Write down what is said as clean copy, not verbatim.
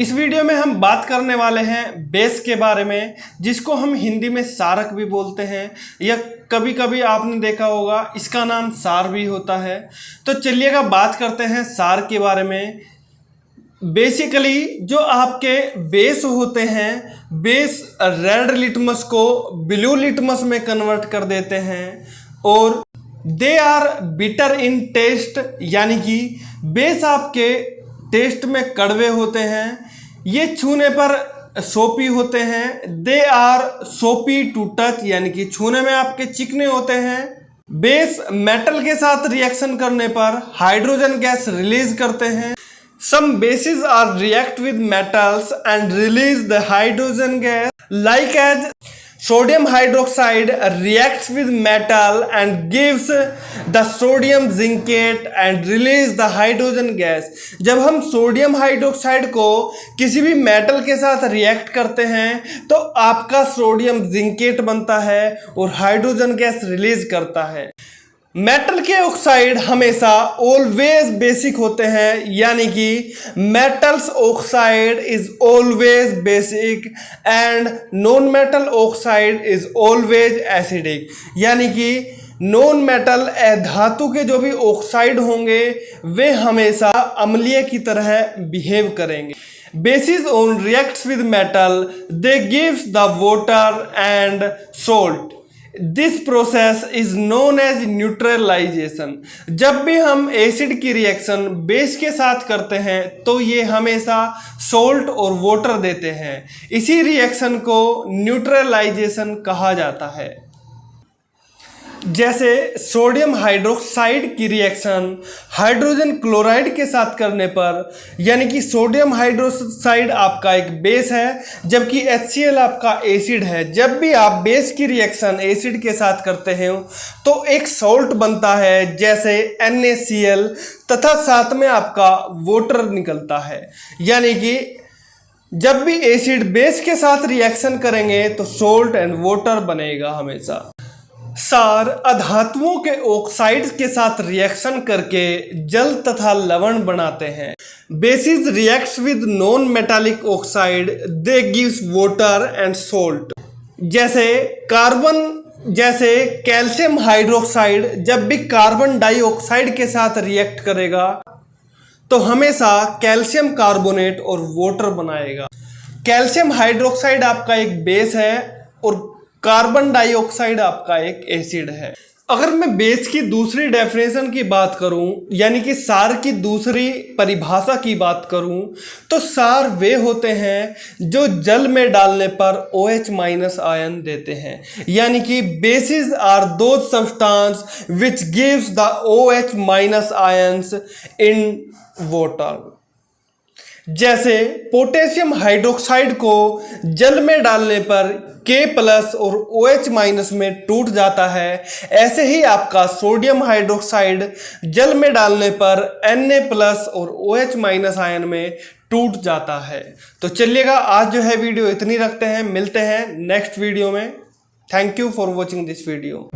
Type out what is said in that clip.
इस वीडियो में हम बात करने वाले हैं बेस के बारे में, जिसको हम हिंदी में सारक भी बोलते हैं या कभी कभी आपने देखा होगा इसका नाम सार भी होता है। तो चलिएगा बात करते हैं सार के बारे में। बेसिकली जो आपके बेस होते हैं, बेस रेड लिटमस को ब्लू लिटमस में कन्वर्ट कर देते हैं और they are bitter in taste, यानी कि बेस आपके टेस्ट में कड़वे होते हैं। ये छूने पर सोपी होते हैं। दे आर सोपी टू टच, यानी कि छूने में आपके चिकने होते हैं। बेस मेटल के साथ रिएक्शन करने पर हाइड्रोजन गैस रिलीज करते हैं। Some bases are react with metals and release the hydrogen gas, like as sodium hydroxide reacts with metal and gives the sodium zincate and release the hydrogen gas। जब हम sodium hydroxide को किसी भी metal के साथ react करते हैं तो आपका सोडियम जिंकेट बनता है और हाइड्रोजन गैस रिलीज करता है। मेटल के ऑक्साइड हमेशा ऑलवेज बेसिक होते हैं, यानी कि metals oxide is always basic and non metal oxide is always acidic, यानी कि नॉन मेटल धातु के जो भी ऑक्साइड होंगे वे हमेशा अम्लीय की तरह बिहेव करेंगे। Bases on reacts with metal they gives the water and salt. This process is known as neutralisation. जब भी हम एसिड की रिएक्शन बेस के साथ करते हैं तो ये हमेशा सोल्ट और वाटर देते हैं। इसी रिएक्शन को न्यूट्रलाइजेशन कहा जाता है। जैसे सोडियम हाइड्रोक्साइड की रिएक्शन हाइड्रोजन क्लोराइड के साथ करने पर, यानी कि सोडियम हाइड्रोक्साइड आपका एक बेस है जबकि HCl आपका एसिड है। जब भी आप बेस की रिएक्शन एसिड के साथ करते हैं तो एक सॉल्ट बनता है जैसे NaCl, तथा साथ में आपका वाटर निकलता है। यानी कि जब भी एसिड बेस के साथ रिएक्शन करेंगे तो सोल्ट एंड वाटर बनेगा हमेशा। सार अधातुओं के ऑक्साइड्स के साथ रिएक्शन करके जल तथा लवण बनाते हैं। Basis reacts with non metallic oxide, they gives water and salt. जैसे कैल्शियम हाइड्रोक्साइड जब भी कार्बन डाइऑक्साइड के साथ रिएक्ट करेगा तो हमेशा कैल्शियम कार्बोनेट और वाटर बनाएगा। कैल्शियम हाइड्रोक्साइड आपका एक बेस है और कार्बन डाइऑक्साइड आपका एक एसिड है। अगर मैं बेस की दूसरी डेफिनेशन की बात करूं, यानी कि सार की दूसरी परिभाषा की बात करूं, तो सार वे होते हैं जो जल में डालने पर OH- आयन देते हैं। यानी कि bases are those substance which gives the OH- ions in water. जैसे पोटेशियम हाइड्रोक्साइड को जल में डालने पर K+ और OH- में टूट जाता है, ऐसे ही आपका सोडियम हाइड्रोक्साइड जल में डालने पर Na+ और OH- आयन में टूट जाता है। तो चलिएगा आज जो है वीडियो इतनी रखते हैं, मिलते हैं नेक्स्ट वीडियो में। Thank you for watching this video.